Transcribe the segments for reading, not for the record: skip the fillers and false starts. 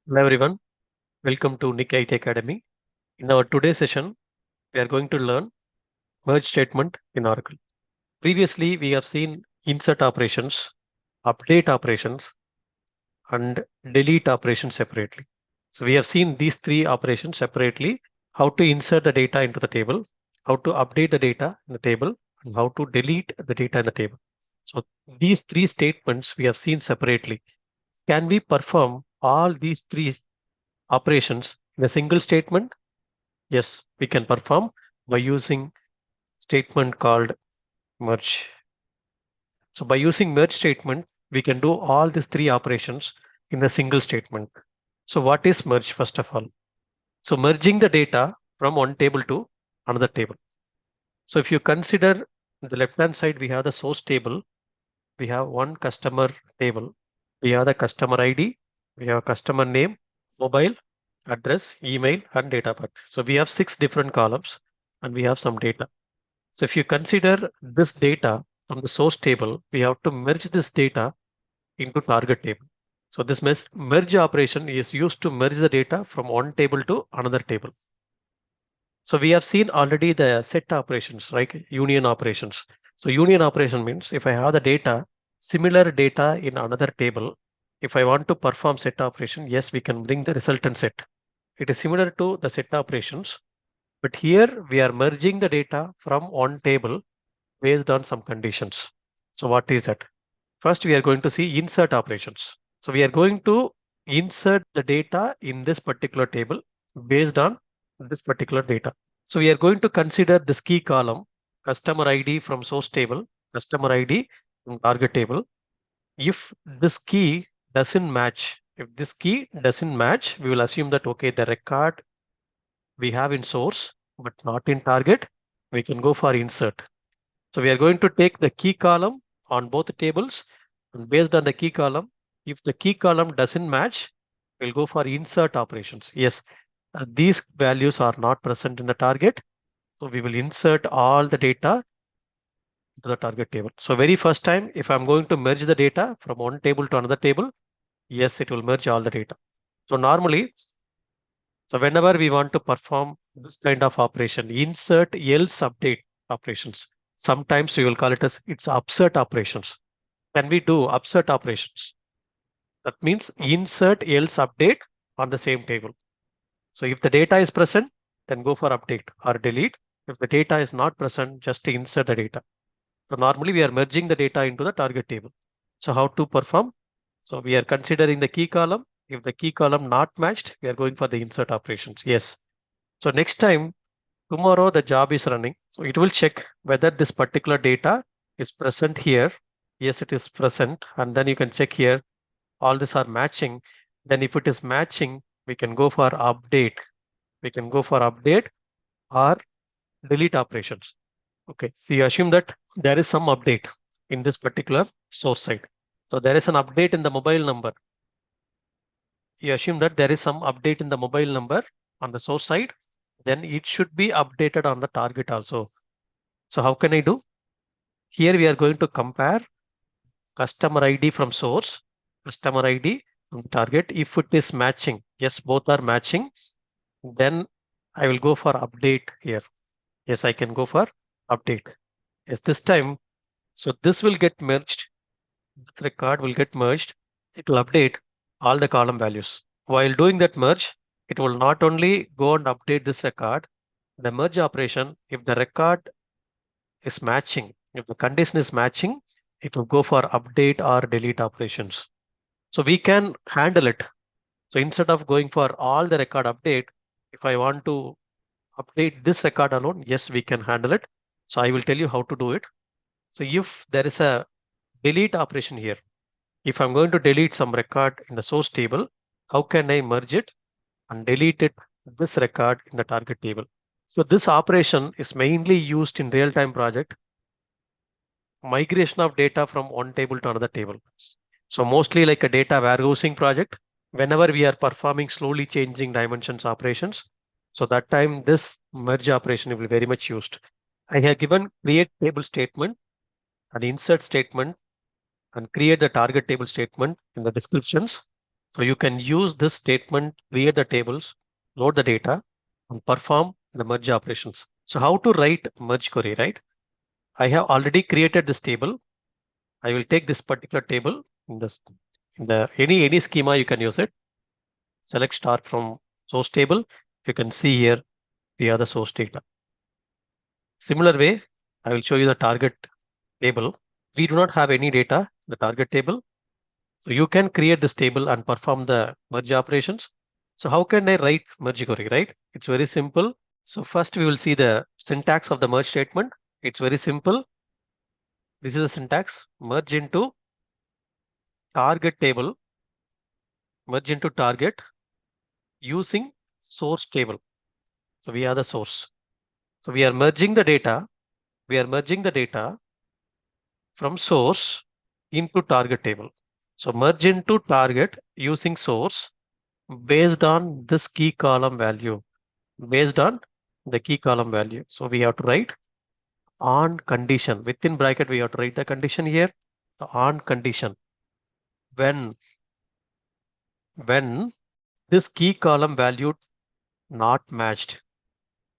Hello everyone, welcome to NiC IT Academy. In our today's session, we are going to learn merge statement in Oracle. Previously, we have seen insert operations, update operations, and delete operations separately. So we have seen these three operations separately, how to insert the data into the table, how to update the data in the table, and how to delete the data in the table. So these three statements we have seen separately. Can we perform all these three operations in a single statement? Yes, we can perform by using statement called merge. So by using merge statement, we can do all these three operations in a single statement. So what is merge first of all? So merging the data from one table to another table. So if you consider the left hand side, we have the source table. We have one customer table. We have the customer ID. We have customer name, mobile, address, email, and date of birth. So we have 6 different columns and we have some data. So if you consider this data from the source table, we have to merge this data into target table. So this merge operation is used to merge the data from one table to another table. So we have seen already the set operations, right? Union operations. So union operation means if I have the data, similar data in another table, if I want to perform set operation, yes, we can bring the resultant set. It is similar to the set operations, but here we are merging the data from one table based on some conditions. So what is that? First, we are going to see insert operations. So we are going to insert the data in this particular table based on this particular data. So we are going to consider this key column, customer ID from source table, customer ID from target table. If this key doesn't match, we will assume that, okay, the record we have in source, but not in target, we can go for insert. So we are going to take the key column on both tables, and based on the key column, if the key column doesn't match, we'll go for insert operations. Yes, these values are not present in the target. So we will insert all the data to the target table. So very first time, if I'm going to merge the data from one table to another table, yes, it will merge all the data. So normally, so whenever we want to perform this kind of operation, insert else update operations, sometimes we will call it as it's upsert operations. Can we do upsert operations? That means insert else update on the same table. So if the data is present, then go for update or delete. If the data is not present, just insert the data. So normally we are merging the data into the target table. So how to perform? So we are considering the key column. If the key column not matched, we are going for the insert operations. Yes. So next time, tomorrow the job is running. So it will check whether this particular data is present here. Yes, it is present. And then you can check here, all these are matching. Then if it is matching, we can go for update. We can go for update or delete operations. Okay, so you assume that there is some update in this particular source side. So there is an update in the mobile number. You assume that there is some update in the mobile number on the source side, then it should be updated on the target also. So how can I do? Here we are going to compare customer ID from source, customer ID from target. If it is matching, yes, both are matching, then I will go for update here. Yes, I can go for update. Yes, this time, so this will get merged. The record will get merged. It will update all the column values. While doing that merge, it will not only go and update this record, the merge operation, if the record is matching, if the condition is matching, it will go for update or delete operations. So we can handle it. So instead of going for all the record update, if I want to update this record alone, yes, we can handle it. So I will tell you how to do it. So if there is a delete operation here, if I'm going to delete some record in the source table, how can I merge it and delete it, this record in the target table? So this operation is mainly used in real-time project, migration of data from one table to another table. So mostly like a data warehousing project, whenever we are performing slowly changing dimensions operations. So that time this merge operation will be very much used. I have given create table statement and insert statement and create the target table statement in the descriptions. So you can use this statement, create the tables, load the data, and perform the merge operations. So how to write merge query, right? I have already created this table. I will take this particular table in the any schema you can use it. Select star from source table. You can see here we have the source data. Similar way, I will show you the target table. We do not have any data in the target table. So you can create this table and perform the merge operations. So how can I write merge query, right? It's very simple. So first we will see the syntax of the merge statement. It's very simple. This is the syntax. Merge into target table, merge into target using source table. So we are the source. So we are merging the data. We are merging the data from source into target table. So merge into target using source based on this key column value, based on the key column value. So we have to write on condition. Within bracket, we have to write the condition here. The on condition. When this key column value not matched,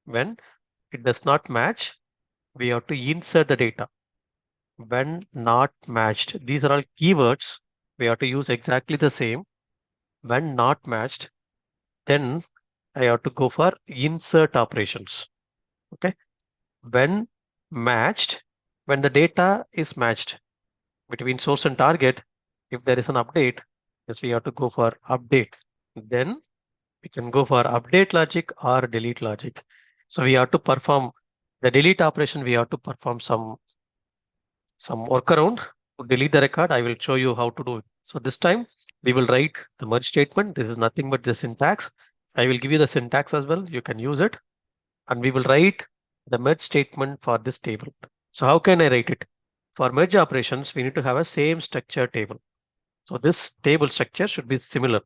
when it does not match, we have to insert the data. When not matched, these are all keywords. We have to use exactly the same. When not matched, then I have to go for insert operations. Okay. When matched, when the data is matched between source and target, if there is an update, yes, we have to go for update. Then we can go for update logic or delete logic. So we have to perform the delete operation. We have to perform some workaround to delete the record. I will show you how to do it. So this time we will write the merge statement. This is nothing but the syntax. I will give you the syntax as well. You can use it. And we will write the merge statement for this table. So how can I write it? For merge operations, we need to have a same structure table. So this table structure should be similar.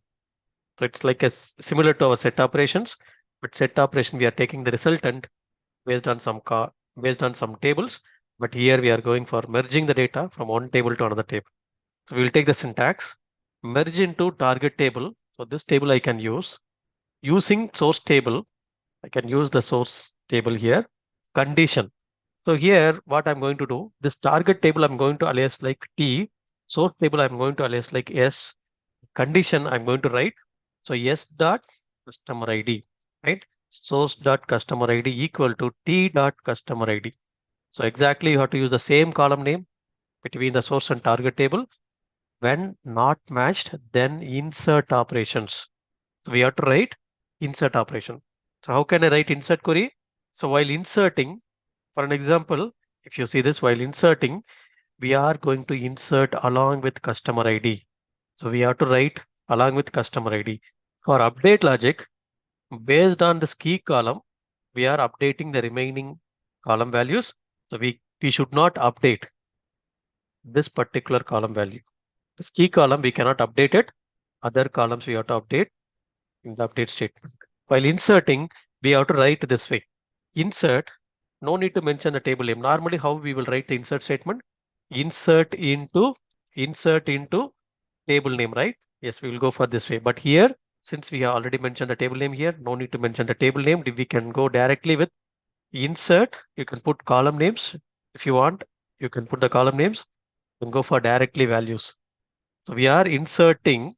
So it's like similar to our set operations, but set operation, we are taking the resultant based on some tables. But here we are going for merging the data from one table to another table. So we will take the syntax, merge into target table. So this table I can use using source table. I can use the source table here. Condition. So here, what I'm going to do, this target table, I'm going to alias like T. Source table, I'm going to alias like S. Condition, I'm going to write. So S dot customer ID, right? Source dot customer ID equal to T dot customer ID. So exactly you have to use the same column name between the source and target table. When not matched, then insert operations. So we have to write insert operation. So how can I write insert query? So while inserting, for an example, if you see this, while inserting, we are going to insert along with customer ID. So we have to write along with customer ID. For update logic, based on this key column, we are updating the remaining column values. So we should not update this particular column value. This key column, we cannot update it. Other columns we have to update in the update statement. While inserting, we have to write this way. Insert, no need to mention the table name. Normally, how we will write the insert statement? Insert into table name, right? Yes, we will go for this way. But here, since we have already mentioned the table name here, no need to mention the table name. We can go directly with insert. You can put column names if you want. You can put the column names and go for directly values. So we are inserting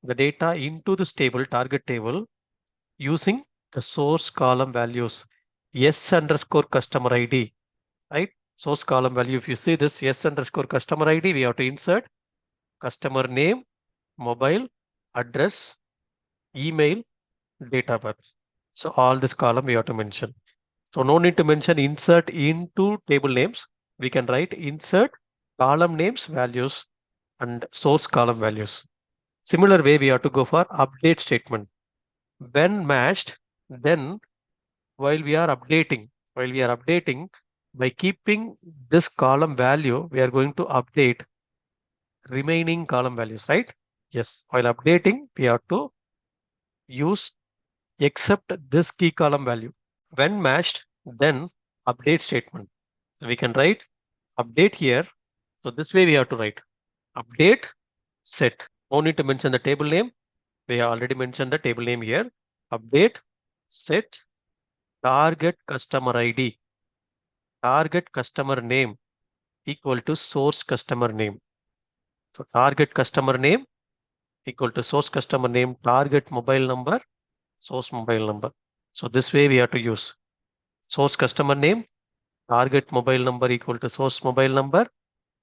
the data into this table, target table, using the source column values, S underscore customer ID, right? Source column value. If you see this S underscore customer ID, we have to insert customer name, mobile, address, email, date of birth. So all this column we have to mention. So no need to mention insert into table names. We can write insert column names values and source column values. Similar way, we have to go for update statement. When matched, then while we are updating, by keeping this column value, we are going to update remaining column values, right? Yes, while updating, we have to use except this key column value. When matched, then update statement. So we can write update here. So this way we have to write update set. No need to mention the table name. We have already mentioned the table name here. Update, set, target customer ID, target customer name equal to source customer name. So target customer name equal to source customer name, target mobile number, source mobile number. So this way we have to use source customer name, target mobile number equal to source mobile number,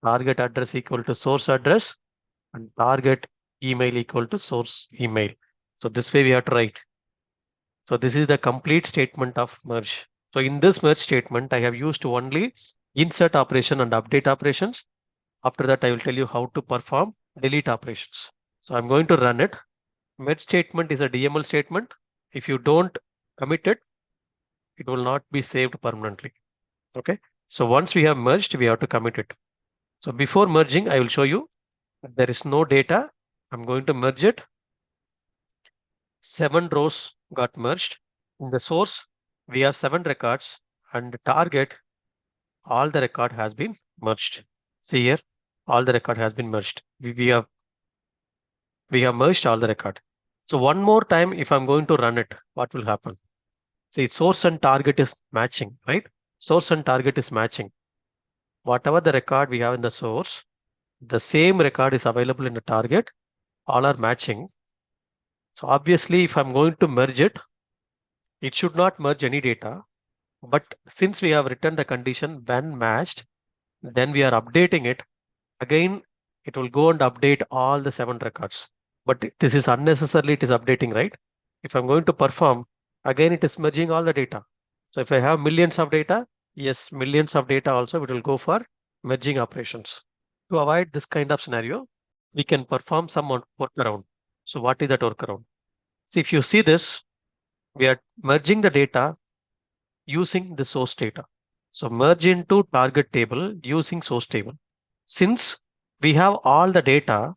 target address equal to source address, and target email equal to source email. So this way we have to write. So this is the complete statement of merge. So in this merge statement, I have used only insert operation and update operations. After that, I will tell you how to perform delete operations. So I'm going to run it. Merge statement is a DML statement. If you don't commit it, it will not be saved permanently. Okay. So once we have merged, we have to commit it. So before merging, I will show you there is no data. I'm going to merge it. 7 rows got merged. In the source, we have 7 records, and the target, all the record has been merged. See here, all the record has been merged. We have merged all the record. So one more time, if I'm going to run it, what will happen? See, source and target is matching, right? Source and target is matching. Whatever the record we have in the source, the same record is available in the target. All are matching. So obviously, if I'm going to merge it, it should not merge any data. But since we have written the condition when matched, then we are updating it. Again, it will go and update all the 7 records. But this is unnecessarily, it is updating, right? If I'm going to perform, again, it is merging all the data. So if I have millions of data, yes, millions of data also, it will go for merging operations. To avoid this kind of scenario, we can perform some workaround. So what is that workaround? See, if you see this, we are merging the data using the source data. So merge into target table using source table. Since we have all the data,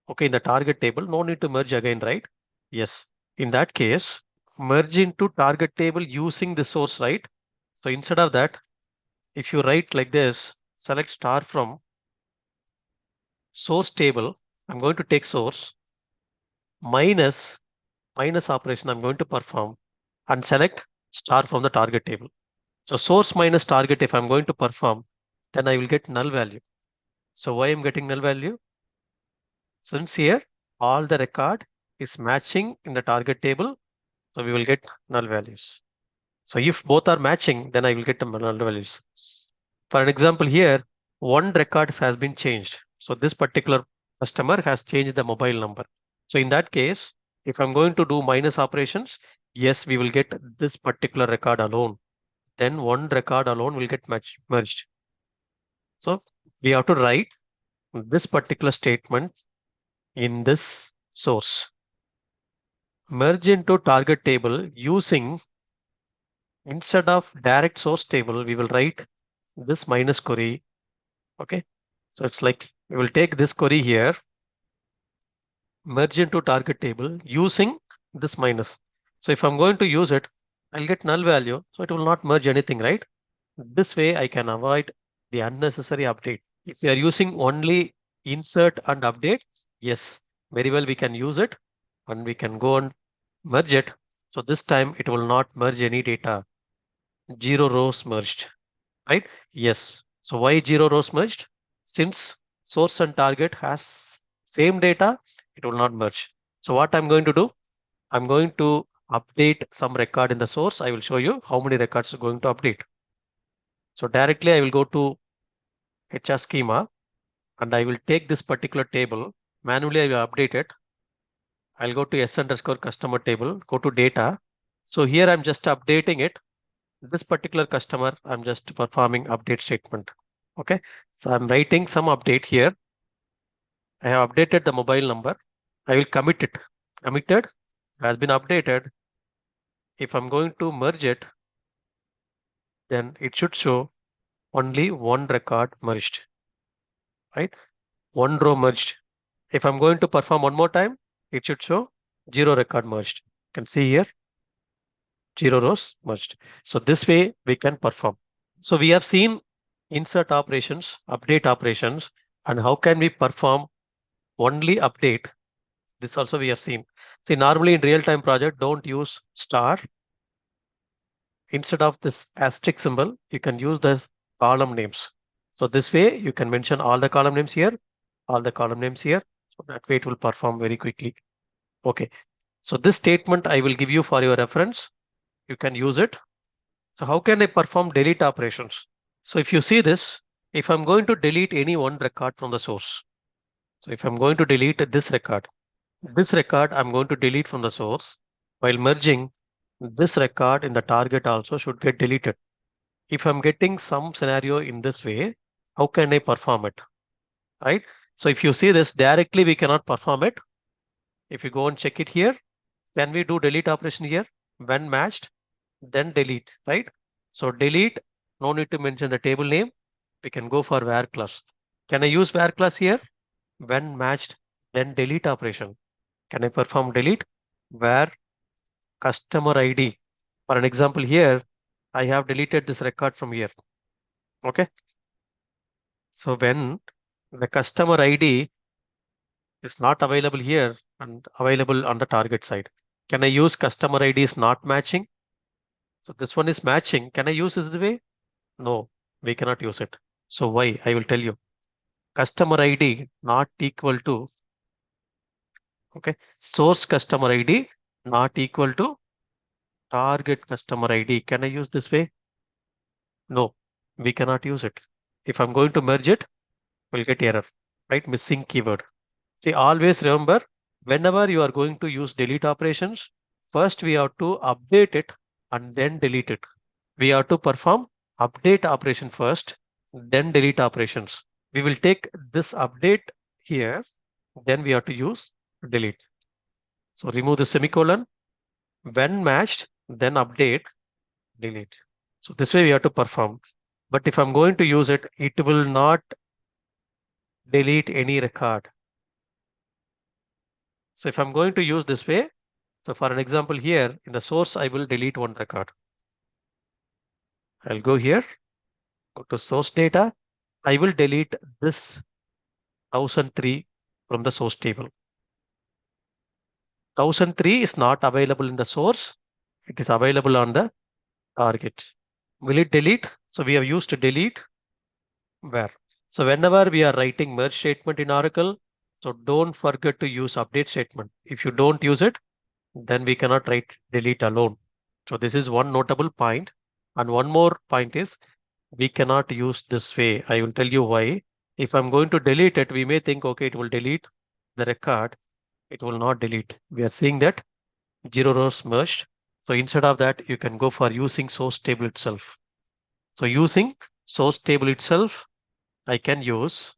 okay, in the target table, no need to merge again, right? Yes. In that case, merge into target table using the source, right? So instead of that, if you write like this, select star from source table, I'm going to take source minus operation I'm going to perform and select star from the target table. So source minus target, if I'm going to perform, then I will get null value. So why I'm getting null value? Since here all the record is matching in the target table, so we will get null values. So if both are matching, then I will get the null values. For an example here, one record has been changed. So this particular customer has changed the mobile number. So in that case, if I'm going to do minus operations, yes, we will get this particular record alone. Then one record alone will get merged. So we have to write this particular statement in this source. Merge into target table using, instead of direct source table, we will write this minus query. Okay. So it's like we will take this query here, merge into target table using this minus. So if I'm going to use it, I'll get null value. So it will not merge anything, right? This way I can avoid the unnecessary update. If we are using only insert and update, yes, very well we can use it and we can go and merge it. So this time it will not merge any data. 0 rows merged, right? Yes. So why 0 rows merged? Since source and target has same data, it will not merge. So what I'm going to do, I'm going to update some record in the source. I will show you how many records are going to update. So directly I will go to HR schema and I will take this particular table. Manually, I will update it. I'll go to S underscore customer table, go to data. So here I'm just updating it. This particular customer, I'm just performing update statement. Okay. So I'm writing some update here. I have updated the mobile number. I will commit it. Committed has been updated. If I'm going to merge it, then it should show only one record merged, right? One row merged. If I'm going to perform one more time, it should show 0 record merged. You can see here, 0 rows merged. So this way we can perform. So we have seen insert operations, update operations, and how can we perform only update. This also we have seen. See, normally in real-time project, don't use star. Instead of this asterisk symbol, you can use the column names. So this way you can mention all the column names here, all the column names here. So that way it will perform very quickly. Okay. So this statement I will give you for your reference. You can use it. So how can I perform delete operations? So if you see this, if I'm going to delete any one record from the source. So if I'm going to delete this record I'm going to delete from the source. While merging, this record in the target also should get deleted. If I'm getting some scenario in this way, how can I perform it? Right? So if you see this directly, we cannot perform it. If you go and check it here, can we do delete operation here? When matched, then delete, right? So delete, no need to mention the table name. We can go for where class. Can I use where class here? When matched, then delete operation. Can I perform delete? Where customer ID. For an example here, I have deleted this record from here. Okay. So when the customer ID is not available here and available on the target side, can I use customer ID is not matching? So this one is matching. Can I use this way? No, we cannot use it. So why? I will tell you. Customer ID not equal to, okay, source customer ID not equal to target customer ID. Can I use this way? No, we cannot use it. If I'm going to merge it, we'll get error, right? Missing keyword. See, always remember, whenever you are going to use delete operations, first we have to update it and then delete it. We have to perform update operation first, then delete operations. We will take this update here, then we have to use delete. So remove the semicolon. When matched, then update, delete. So this way we have to perform. But if I'm going to use it, it will not delete any record. So if I'm going to use this way, so for an example here in the source, I will delete one record. I'll go here, go to source data. I will delete this 1003 from the source table. 1003 is not available in the source. It is available on the target. Will it delete? So we have used to delete where. So whenever we are writing merge statement in Oracle, so don't forget to use update statement. If you don't use it, then we cannot write delete alone. So this is one notable point. And one more point is we cannot use this way. I will tell you why. If I'm going to delete it, we may think, okay, it will delete the record. It will not delete. We are seeing that 0 rows merged. So instead of that, you can go for using source table itself. So using source table itself, I can use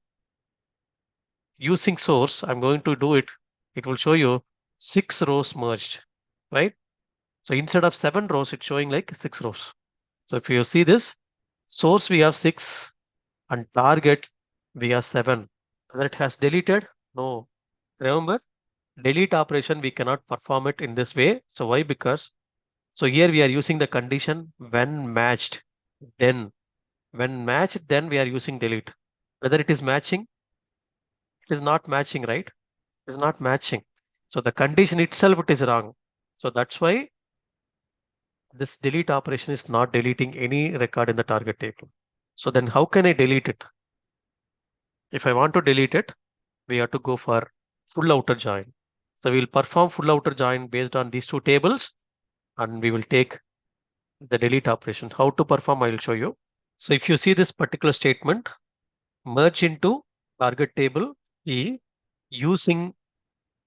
using source. I'm going to do it. It will show you 6 rows merged, right? So instead of 7 rows, it's showing like 6 rows. So if you see this, source we have 6 and target we have 7. Whether it has deleted? No. Remember, delete operation, we cannot perform it in this way. So why? Because, so here we are using the condition when matched, then. When matched, then we are using delete. Whether it is matching, it is not matching, right? It is not matching. So the condition itself, it is wrong. So that's why this delete operation is not deleting any record in the target table. So then how can I delete it? If I want to delete it, we have to go for full outer join. So we'll perform full outer join based on these two tables, and we will take the delete operation. How to perform, I will show you. So if you see this particular statement, merge into target table E using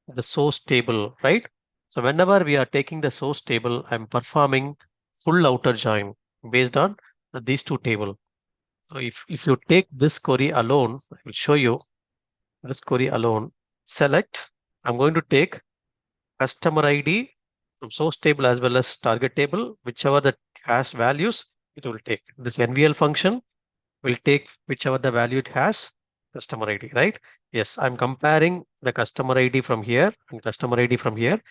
the source table, right? So whenever we are taking the source table, I'm performing full outer join based on these two tables. So if you take this query alone, I will show you this query alone. Select, I'm going to take customer ID from source table as well as target table, whichever that has values, it will take. This NVL function will take whichever the value it has, customer ID, right? Yes, I'm comparing the customer ID from here and customer ID from here.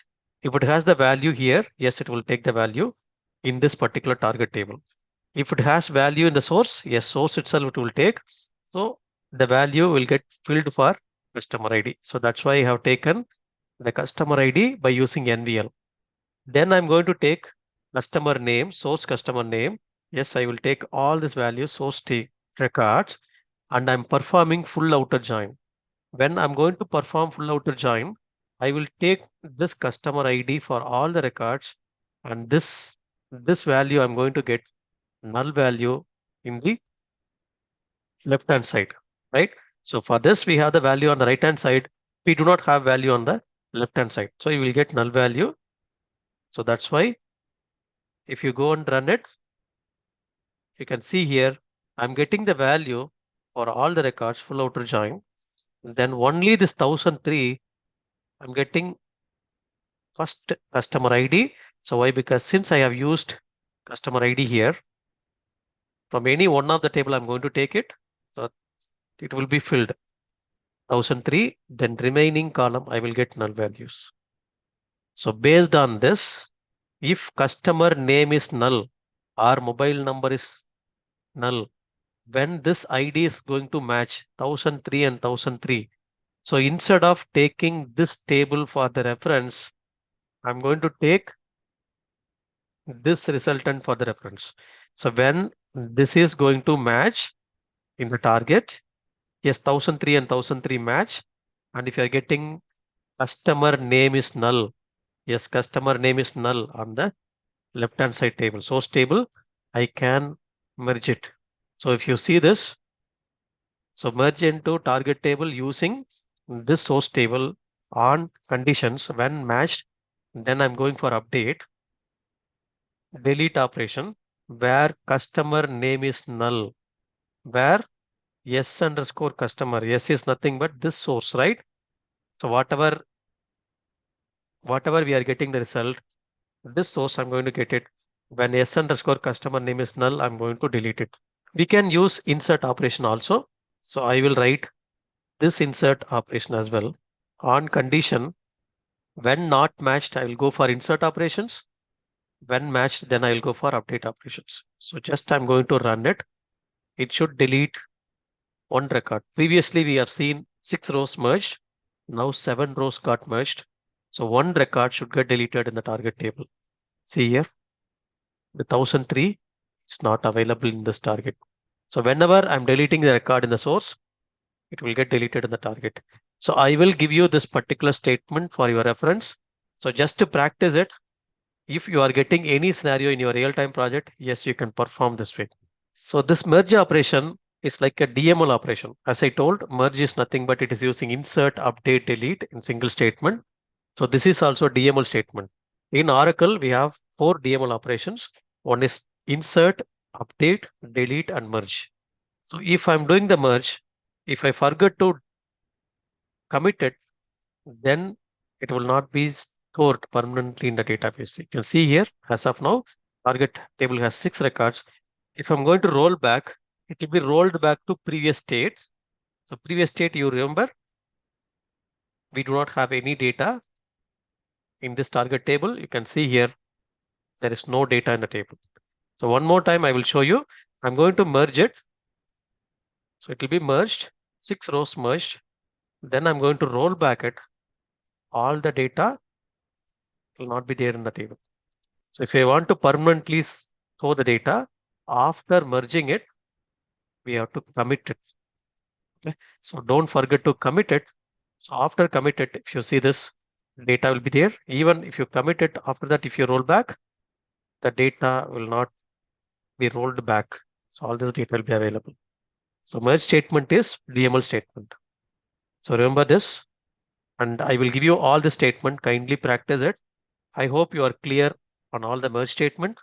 If it has the value here, yes, it will take the value in this particular target table. If it has value in the source, yes, source itself it will take. So the value will get filled for customer ID. So that's why I have taken the customer ID by using NVL. Then I'm going to take customer name, source customer name. Yes, I will take all these values, source records, and I'm performing full outer join. When I'm going to perform full outer join, I will take this customer ID for all the records, and this value I'm going to get null value in the left hand side, right? So for this, we have the value on the right hand side. We do not have value on the left hand side. So you will get null value. So that's why if you go and run it, you can see here, I'm getting the value for all the records full outer join. Then only this 1003, I'm getting first customer ID. So why? Because since I have used customer ID here, from any one of the table, I'm going to take it. So it will be filled 1003. Then remaining column, I will get null values. So based on this, if customer name is null or mobile number is null, when this ID is going to match 1003 and 1003. So instead of taking this table for the reference, I'm going to take this resultant for the reference. So when this is going to match in the target, yes, 1003 and 1003 match. And if you're getting customer name is null, yes, customer name is null on the left hand side table, source table, I can merge it. So if you see this, so merge into target table using this source table on conditions when matched, then I'm going for update, delete operation where customer name is null, where S underscore customer, S is nothing but this source, right? So whatever we are getting the result, this source I'm going to get it. When S underscore customer name is null, I'm going to delete it. We can use insert operation also. So I will write this insert operation as well. On condition, when not matched, I will go for insert operations. When matched, then I will go for update operations. So just I'm going to run it. It should delete one record. Previously, we have seen 6 rows merged. Now 7 rows got merged. So one record should get deleted in the target table. See here, the 1003 is not available in this target. So whenever I'm deleting the record in the source, it will get deleted in the target. So I will give you this particular statement for your reference. So just to practice it, if you are getting any scenario in your real-time project, yes, you can perform this way. So this merge operation is like a DML operation. As I told, merge is nothing but it is using insert, update, delete in single statement. So this is also DML statement. In Oracle, we have 4 DML operations. One is insert, update, delete, and merge. So if I'm doing the merge, if I forget to commit it, then it will not be stored permanently in the database. You can see here, as of now, target table has 6 records. If I'm going to roll back, it will be rolled back to previous state. So previous state, you remember, we do not have any data in this target table. You can see here, there is no data in the table. So one more time, I will show you. I'm going to merge it. So it will be merged, 6 rows merged. Then I'm going to roll back it. All the data will not be there in the table. So if I want to permanently store the data, after merging it, we have to commit it. Okay. So don't forget to commit it. So after commit it, if you see this, data will be there. Even if you commit it after that, if you roll back, the data will not be rolled back. So all this data will be available. So merge statement is DML statement. So remember this, and I will give you all the statement. Kindly practice it. I hope you are clear on all the merge statement.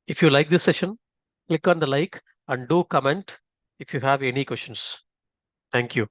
If you like this session, click on the like and do comment if you have any questions. Thank you.